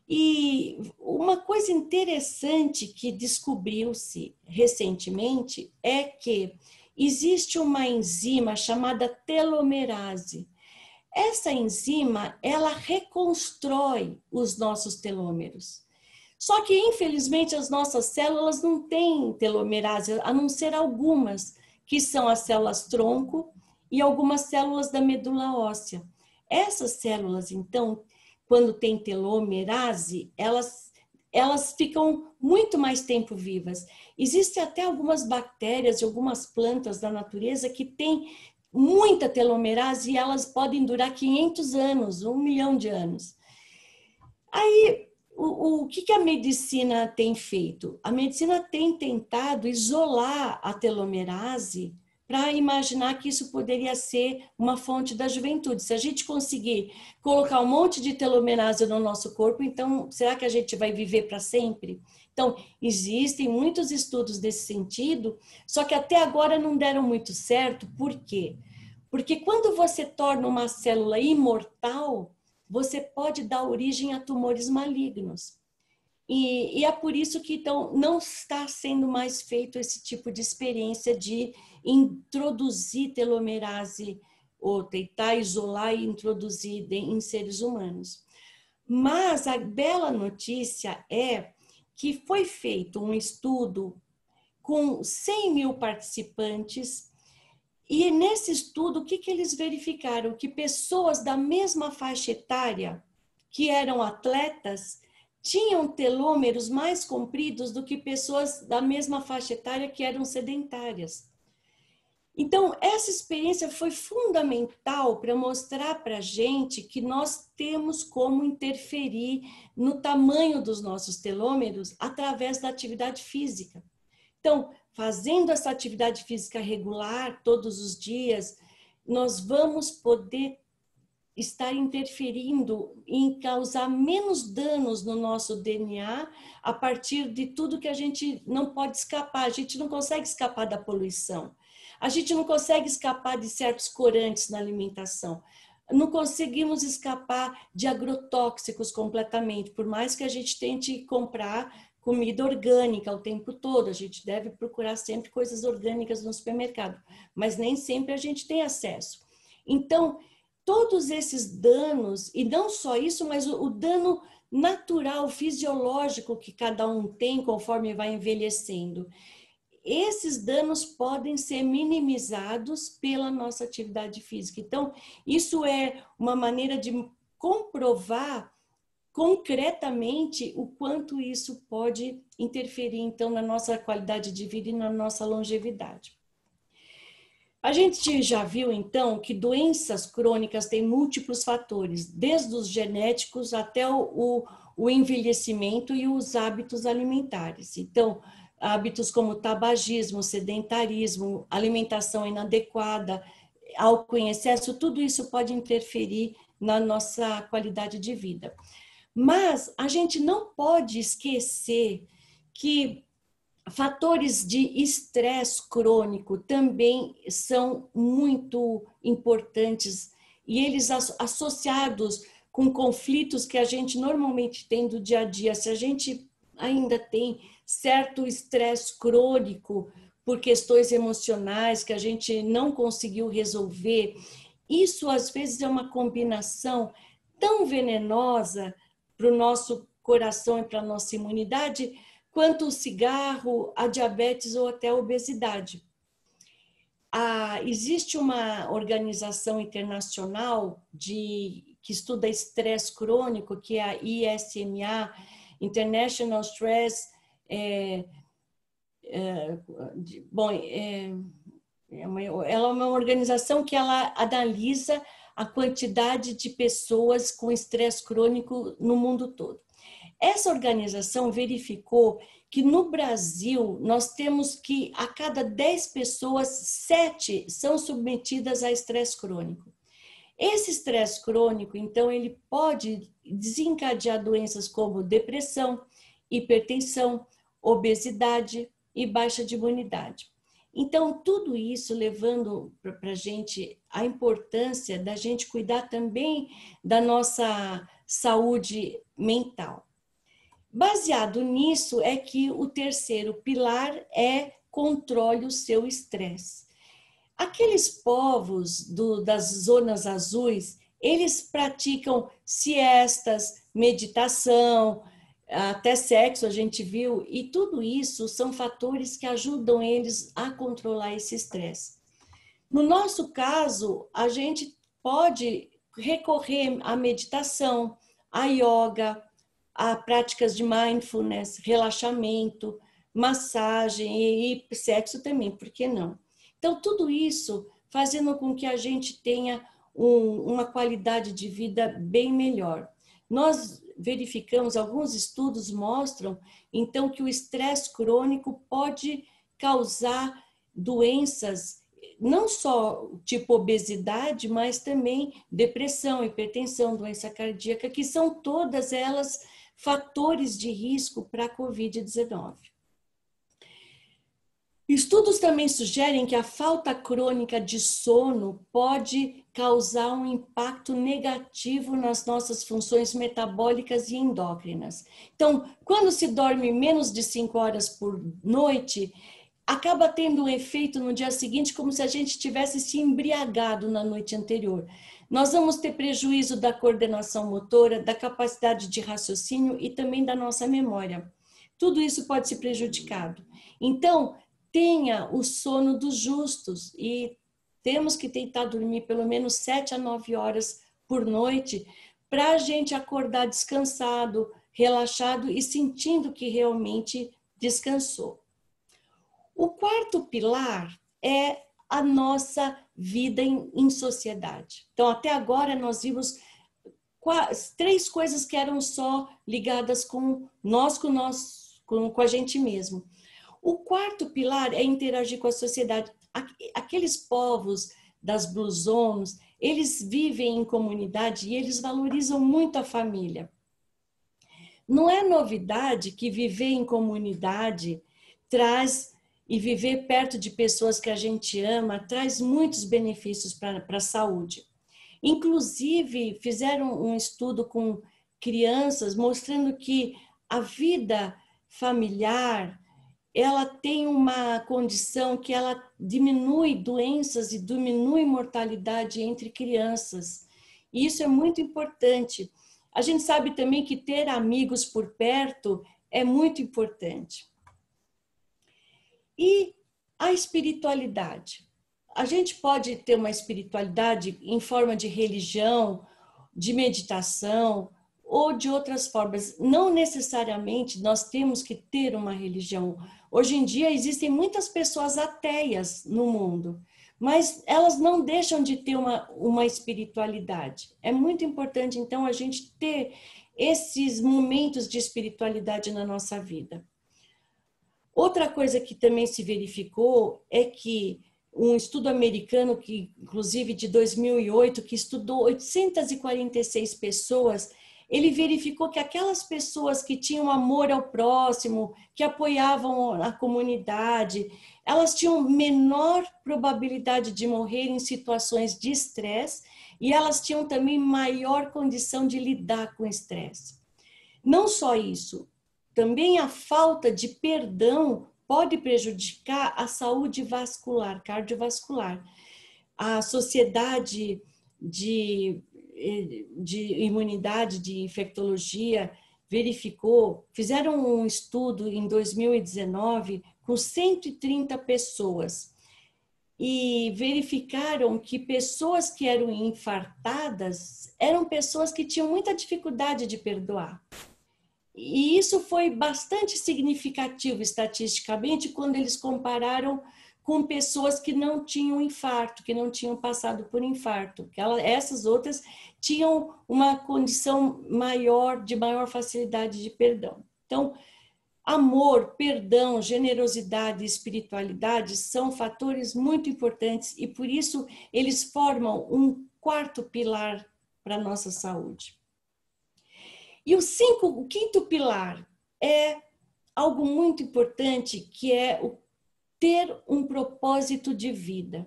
E uma coisa interessante que descobriu-se recentemente é que existe uma enzima chamada telomerase. Essa enzima, ela reconstrói os nossos telômeros. Só que, infelizmente, as nossas células não têm telomerase, a não ser algumas, que são as células tronco e algumas células da medula óssea. Essas células, então, quando tem telomerase, elas ficam muito mais tempo vivas. Existem até algumas bactérias e algumas plantas da natureza que têm muita telomerase e elas podem durar 500 anos, 1 milhão de anos. Aí, o que a medicina tem feito? A medicina tem tentado isolar a telomerase para imaginar que isso poderia ser uma fonte da juventude. Se a gente conseguir colocar um monte de telomerase no nosso corpo, então, será que a gente vai viver para sempre? Então, existem muitos estudos nesse sentido, só que até agora não deram muito certo. Por quê? Porque quando você torna uma célula imortal, você pode dar origem a tumores malignos. E é por isso que então, não está sendo mais feito esse tipo de experiência de introduzir telomerase ou tentar isolar e introduzir em seres humanos. Mas a bela notícia é que foi feito um estudo com 100 mil participantes e nesse estudo o que eles verificaram? Que pessoas da mesma faixa etária, que eram atletas, tinham telômeros mais compridos do que pessoas da mesma faixa etária que eram sedentárias. Então, essa experiência foi fundamental para mostrar para a gente que nós temos como interferir no tamanho dos nossos telômeros através da atividade física. Então, fazendo essa atividade física regular todos os dias, nós vamos poder estar interferindo em causar menos danos no nosso DNA a partir de tudo que a gente não pode escapar. A gente não consegue escapar da poluição. A gente não consegue escapar de certos corantes na alimentação. Não conseguimos escapar de agrotóxicos completamente, por mais que a gente tente comprar comida orgânica o tempo todo. A gente deve procurar sempre coisas orgânicas no supermercado, mas nem sempre a gente tem acesso. Então, todos esses danos, e não só isso, mas o dano natural, fisiológico que cada um tem conforme vai envelhecendo, esses danos podem ser minimizados pela nossa atividade física. Então, isso é uma maneira de comprovar concretamente o quanto isso pode interferir, então, na nossa qualidade de vida e na nossa longevidade. A gente já viu, então, que doenças crônicas têm múltiplos fatores, desde os genéticos até o envelhecimento e os hábitos alimentares. Então, hábitos como tabagismo, sedentarismo, alimentação inadequada, álcool em excesso, tudo isso pode interferir na nossa qualidade de vida. Mas a gente não pode esquecer que fatores de estresse crônico também são muito importantes e eles associados com conflitos que a gente normalmente tem do dia a dia. Se a gente ainda tem certo estresse crônico por questões emocionais que a gente não conseguiu resolver, isso às vezes é uma combinação tão venenosa para o nosso coração e para a nossa imunidade, quanto o cigarro, a diabetes ou até a obesidade. Existe uma organização internacional que estuda estresse crônico, que é a ISMA, International Stress. Ela é uma organização que ela analisa a quantidade de pessoas com estresse crônico no mundo todo. Essa organização verificou que no Brasil nós temos que a cada 10 pessoas, 7 são submetidas a estresse crônico. Esse estresse crônico, então, ele pode desencadear doenças como depressão, hipertensão, obesidade e baixa de imunidade. Então, tudo isso levando para a gente a importância da gente cuidar também da nossa saúde mental. Baseado nisso é que o terceiro pilar é controle o seu estresse. Aqueles povos das zonas azuis, eles praticam siestas, meditação, até sexo a gente viu, e tudo isso são fatores que ajudam eles a controlar esse estresse. No nosso caso, a gente pode recorrer à meditação, à yoga, a práticas de mindfulness, relaxamento, massagem e sexo também, por que não? Então, tudo isso fazendo com que a gente tenha uma qualidade de vida bem melhor. Nós verificamos, alguns estudos mostram, então, que o estresse crônico pode causar doenças, não só tipo obesidade, mas também depressão, hipertensão, doença cardíaca, que são todas elas fatores de risco para a Covid-19. Estudos também sugerem que a falta crônica de sono pode causar um impacto negativo nas nossas funções metabólicas e endócrinas. Então, quando se dorme menos de 5 horas por noite, acaba tendo um efeito no dia seguinte como se a gente tivesse se embriagado na noite anterior. Nós vamos ter prejuízo da coordenação motora, da capacidade de raciocínio e também da nossa memória. Tudo isso pode ser prejudicado. Então, tenha o sono dos justos e temos que tentar dormir pelo menos 7 a 9 horas por noite para a gente acordar descansado, relaxado e sentindo que realmente descansou. O quarto pilar é a nossa vida em sociedade. Então, até agora nós vimos 3 coisas que eram só ligadas com a gente mesmo. O quarto pilar é interagir com a sociedade. Aqueles povos das Blue Zones, eles vivem em comunidade e eles valorizam muito a família. Não é novidade que viver em comunidade traz, e viver perto de pessoas que a gente ama, traz muitos benefícios para a saúde. Inclusive, fizeram um estudo com crianças mostrando que a vida familiar, ela tem uma condição que ela diminui doenças e diminui mortalidade entre crianças. E isso é muito importante. A gente sabe também que ter amigos por perto é muito importante. E a espiritualidade. A gente pode ter uma espiritualidade em forma de religião, de meditação ou de outras formas. Não necessariamente nós temos que ter uma religião. Hoje em dia existem muitas pessoas ateias no mundo, mas elas não deixam de ter uma espiritualidade. É muito importante, então, a gente ter esses momentos de espiritualidade na nossa vida. Outra coisa que também se verificou é que um estudo americano, que inclusive de 2008, que estudou 846 pessoas, ele verificou que aquelas pessoas que tinham amor ao próximo, que apoiavam a comunidade, elas tinham menor probabilidade de morrer em situações de estresse e elas tinham também maior condição de lidar com o estresse. Não só isso, também a falta de perdão pode prejudicar a saúde vascular, cardiovascular. A Sociedade de Imunidade, de Infectologia, fizeram um estudo em 2019 com 130 pessoas e verificaram que pessoas que eram infartadas eram pessoas que tinham muita dificuldade de perdoar. E isso foi bastante significativo estatisticamente quando eles compararam com pessoas que não tinham infarto, que não tinham passado por infarto. Essas outras tinham uma condição maior, de maior facilidade de perdão. Então, amor, perdão, generosidade e espiritualidade são fatores muito importantes e, por isso, eles formam um quarto pilar para a nossa saúde. E o quinto pilar é algo muito importante, que é o ter um propósito de vida.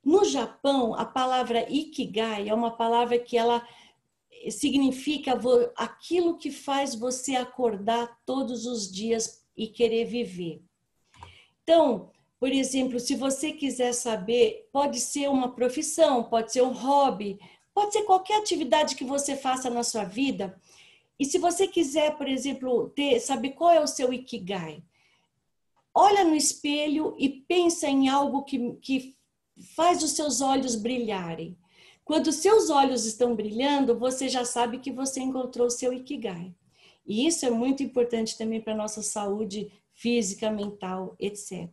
No Japão, a palavra Ikigai é uma palavra que ela significa aquilo que faz você acordar todos os dias e querer viver. Então, por exemplo, se você quiser saber, pode ser uma profissão, pode ser um hobby, pode ser qualquer atividade que você faça na sua vida. E se você quiser, por exemplo, saber qual é o seu Ikigai, olha no espelho e pensa em algo que faz os seus olhos brilharem. Quando os seus olhos estão brilhando, você já sabe que você encontrou o seu Ikigai. E isso é muito importante também para a nossa saúde física, mental, etc.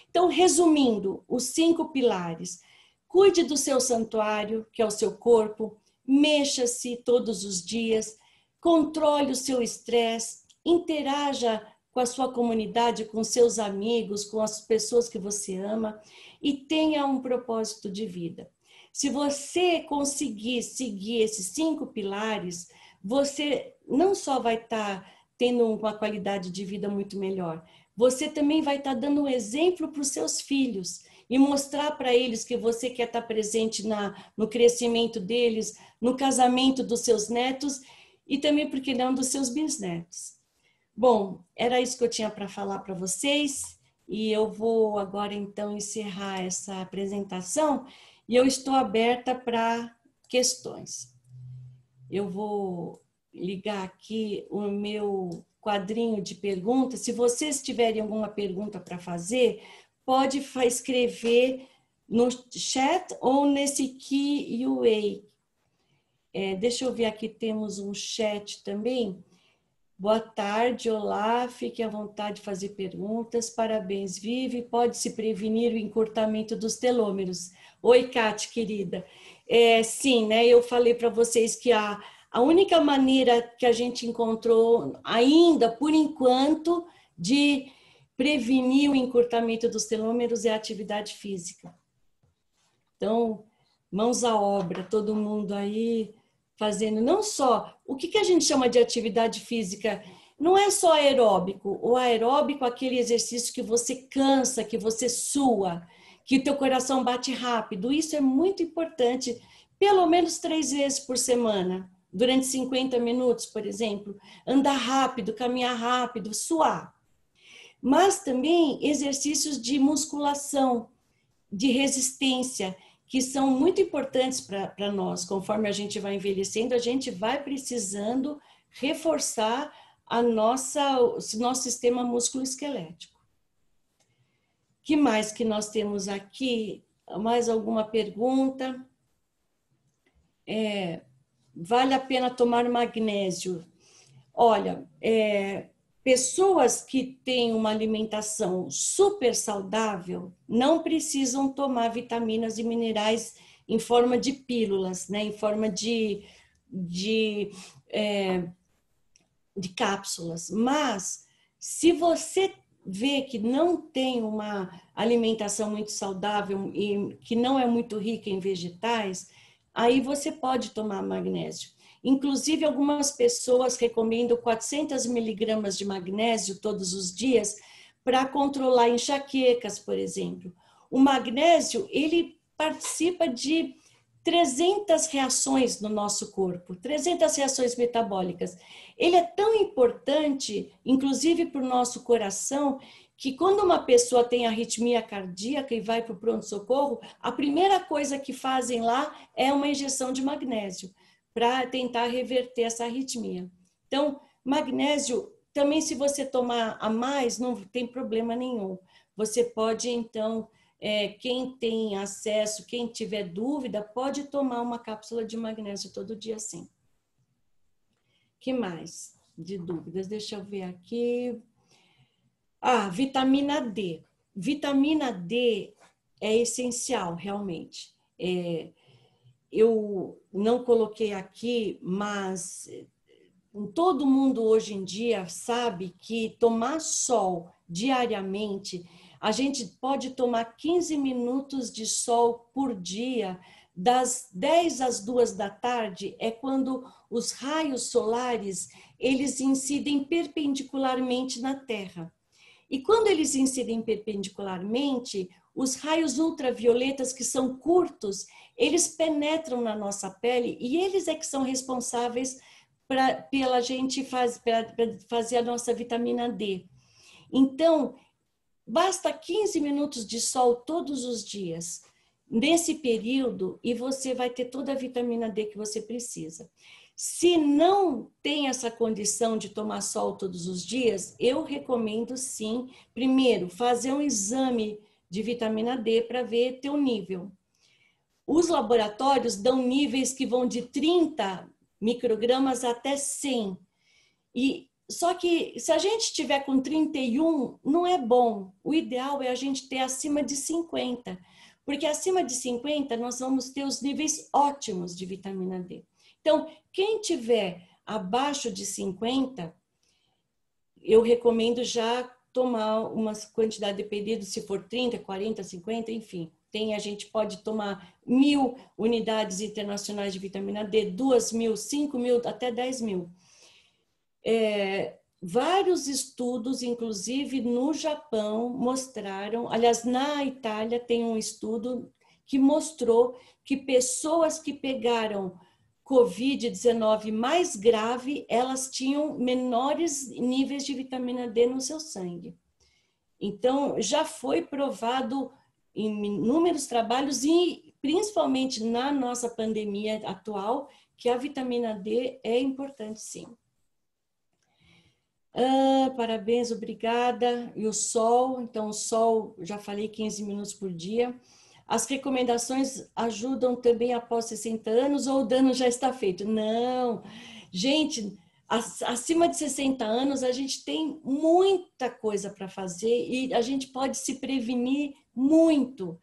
Então, resumindo, os 5 pilares. Cuide do seu santuário, que é o seu corpo, mexa-se todos os dias, controle o seu estresse, interaja com a sua comunidade, com seus amigos, com as pessoas que você ama e tenha um propósito de vida. Se você conseguir seguir esses 5 pilares, você não só vai estar tendo uma qualidade de vida muito melhor, você também vai estar dando um exemplo para os seus filhos e mostrar para eles que você quer estar presente no crescimento deles, no casamento dos seus netos e também, por que não, dos seus bisnetos. Bom, era isso que eu tinha para falar para vocês e eu vou agora então encerrar essa apresentação e eu estou aberta para questões. Eu vou ligar aqui o meu quadrinho de perguntas. Se vocês tiverem alguma pergunta para fazer, pode escrever no chat ou nesse Q&A. Deixa eu ver aqui, temos um chat também. Boa tarde, olá, fique à vontade de fazer perguntas. Parabéns, Vivi. Pode-se prevenir o encurtamento dos telômeros. Oi, Kate, querida. Sim, né? Eu falei para vocês que a única maneira que a gente encontrou ainda, por enquanto, de prevenir o encurtamento dos telômeros é a atividade física. Então, mãos à obra, todo mundo aí fazendo, não só, o que a gente chama de atividade física, não é só aeróbico, o aeróbico é aquele exercício que você cansa, que você sua, que o teu coração bate rápido, isso é muito importante, pelo menos 3 vezes por semana, durante 50 minutos, por exemplo, andar rápido, caminhar rápido, suar. Mas também exercícios de musculação, de resistência, que são muito importantes para nós. Conforme a gente vai envelhecendo, a gente vai precisando reforçar o nosso sistema músculo-esquelético. O que mais que nós temos aqui? Mais alguma pergunta? Vale a pena tomar magnésio? Olha, pessoas que têm uma alimentação super saudável não precisam tomar vitaminas e minerais em forma de pílulas, né? Em forma de cápsulas. Mas, se você vê que não tem uma alimentação muito saudável e que não é muito rica em vegetais, aí você pode tomar magnésio. Inclusive, algumas pessoas recomendam 400 miligramas de magnésio todos os dias para controlar enxaquecas, por exemplo. O magnésio, ele participa de 300 reações no nosso corpo, 300 reações metabólicas. Ele é tão importante, inclusive para o nosso coração, que quando uma pessoa tem arritmia cardíaca e vai para o pronto-socorro, a primeira coisa que fazem lá é uma injeção de magnésio, para tentar reverter essa arritmia. Então, magnésio, também se você tomar a mais, não tem problema nenhum. Você pode, então, quem tem acesso, quem tiver dúvida, pode tomar uma cápsula de magnésio todo dia, sim. Que mais de dúvidas? Deixa eu ver aqui. Vitamina D. vitamina D é essencial, realmente. Eu não coloquei aqui, mas todo mundo hoje em dia sabe que tomar sol diariamente, a gente pode tomar 15 minutos de sol por dia, das 10 às 2 da tarde, é quando os raios solares, eles incidem perpendicularmente na Terra. E quando eles incidem perpendicularmente, os raios ultravioletas, que são curtos, eles penetram na nossa pele e eles é que são responsáveis pela gente fazer a nossa vitamina D. Então, basta 15 minutos de sol todos os dias, nesse período, e você vai ter toda a vitamina D que você precisa. Se não tem essa condição de tomar sol todos os dias, eu recomendo sim, primeiro, fazer um exame de vitamina D para ver teu nível. Os laboratórios dão níveis que vão de 30 microgramas até 100. Só que se a gente tiver com 31, não é bom. O ideal é a gente ter acima de 50, porque acima de 50 nós vamos ter os níveis ótimos de vitamina D. Então, quem tiver abaixo de 50, eu recomendo já tomar uma quantidade de períodos, se for 30, 40, 50, enfim. A gente pode tomar 1.000 unidades internacionais de vitamina D, 2.000, 5.000, até 10.000. Vários estudos, inclusive no Japão, mostraram, aliás, na Itália tem um estudo que mostrou que pessoas que pegaram Covid-19 mais grave, elas tinham menores níveis de vitamina D no seu sangue. Então, já foi provado em inúmeros trabalhos e principalmente na nossa pandemia atual, que a vitamina D é importante, sim. Parabéns, obrigada. E o sol, então o sol, já falei 15 minutos por dia. As recomendações ajudam também após 60 anos ou o dano já está feito? Não, gente, acima de 60 anos a gente tem muita coisa para fazer e a gente pode se prevenir muito.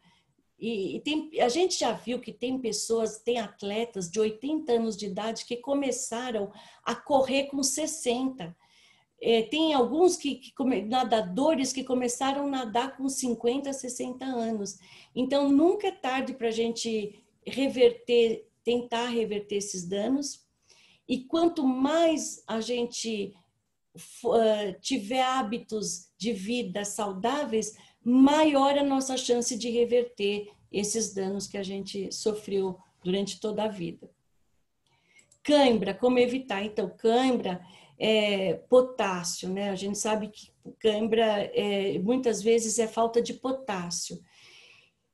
A gente já viu que tem pessoas, tem atletas de 80 anos de idade que começaram a correr com 60. Tem alguns nadadores que começaram a nadar com 50, 60 anos. Então, nunca é tarde para a gente tentar reverter esses danos. E quanto mais a gente tiver hábitos de vida saudáveis, maior a nossa chance de reverter esses danos que a gente sofreu durante toda a vida. Cãibra, como evitar? Então, cãibra é potássio, né? A gente sabe que cãibra muitas vezes é falta de potássio.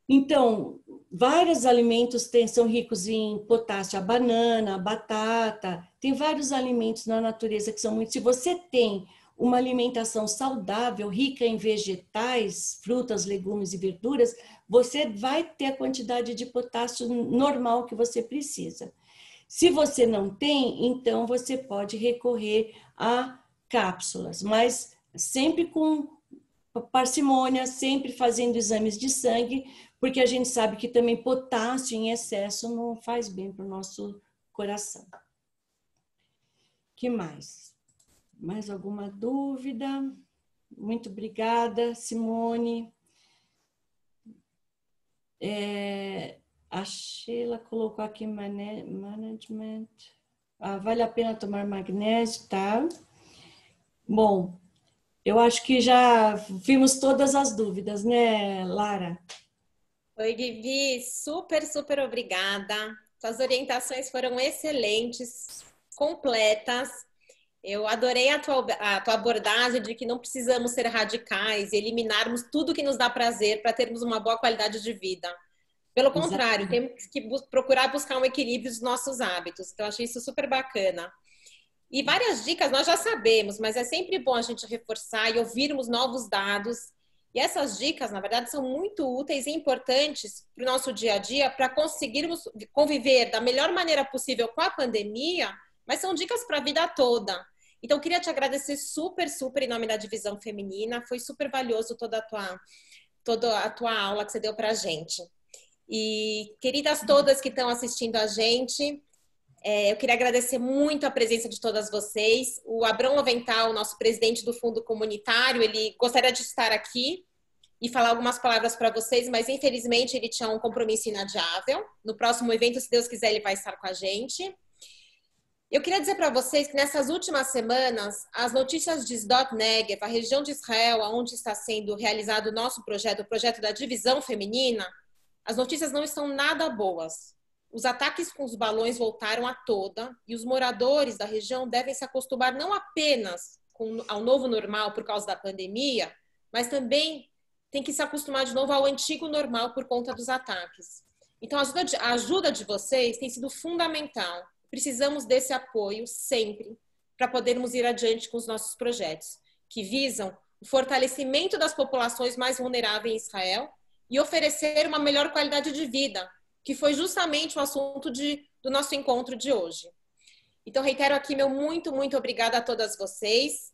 Então, vários alimentos são ricos em potássio, a banana, a batata, tem vários alimentos na natureza que são muito... Se você tem uma alimentação saudável, rica em vegetais, frutas, legumes e verduras, você vai ter a quantidade de potássio normal que você precisa. Se você não tem, então você pode recorrer a cápsulas, mas sempre com parcimônia, sempre fazendo exames de sangue, porque a gente sabe que também potássio em excesso não faz bem para o nosso coração. Que mais? Mais alguma dúvida? Muito obrigada, Simone. A Sheila colocou aqui management. Vale a pena tomar magnésio, tá? Bom, eu acho que já vimos todas as dúvidas, né, Lara? Oi, Vivi, super, super obrigada. Suas orientações foram excelentes, completas. Eu adorei a tua abordagem de que não precisamos ser radicais e eliminarmos tudo que nos dá prazer para termos uma boa qualidade de vida. Pelo contrário, temos que procurar buscar um equilíbrio dos nossos hábitos. Então, eu achei isso super bacana. E várias dicas nós já sabemos, mas é sempre bom a gente reforçar e ouvirmos novos dados. E essas dicas, na verdade, são muito úteis e importantes para o nosso dia a dia, para conseguirmos conviver da melhor maneira possível com a pandemia, mas são dicas para a vida toda. Então, eu queria te agradecer super, super em nome da Divisão Feminina. Foi super valioso toda a toda a tua aula que você deu para a gente. E queridas todas que estão assistindo a gente, eu queria agradecer muito a presença de todas vocês. O Abrão Loventhal, nosso presidente do Fundo Comunitário, ele gostaria de estar aqui e falar algumas palavras para vocês, mas infelizmente ele tinha um compromisso inadiável. No próximo evento, se Deus quiser, ele vai estar com a gente. Eu queria dizer para vocês que nessas últimas semanas, as notícias de Sdot Negev, a região de Israel, onde está sendo realizado o nosso projeto, o projeto da divisão feminina, as notícias não estão nada boas. Os ataques com os balões voltaram a toda e os moradores da região devem se acostumar não apenas ao novo normal por causa da pandemia, mas também tem que se acostumar de novo ao antigo normal por conta dos ataques. Então, a ajuda de vocês tem sido fundamental. Precisamos desse apoio sempre para podermos ir adiante com os nossos projetos, que visam o fortalecimento das populações mais vulneráveis em Israel e oferecer uma melhor qualidade de vida, que foi justamente o assunto do nosso encontro de hoje. Então, reitero aqui meu muito, muito obrigada a todas vocês.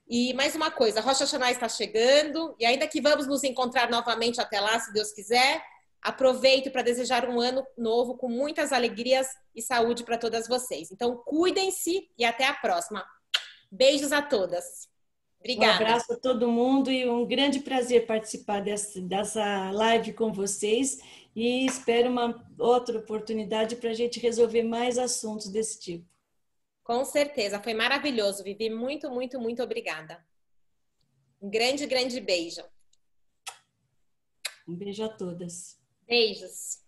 E mais uma coisa, a Rosh Hashanah está chegando, e ainda que vamos nos encontrar novamente até lá, se Deus quiser, aproveito para desejar um ano novo com muitas alegrias e saúde para todas vocês. Então, cuidem-se e até a próxima. Beijos a todas. Obrigada. Um abraço a todo mundo e um grande prazer participar dessa live com vocês e espero uma outra oportunidade para a gente resolver mais assuntos desse tipo. Com certeza, foi maravilhoso, Vivi. Muito, muito, muito obrigada. Um grande, grande beijo. Um beijo a todas. Beijos.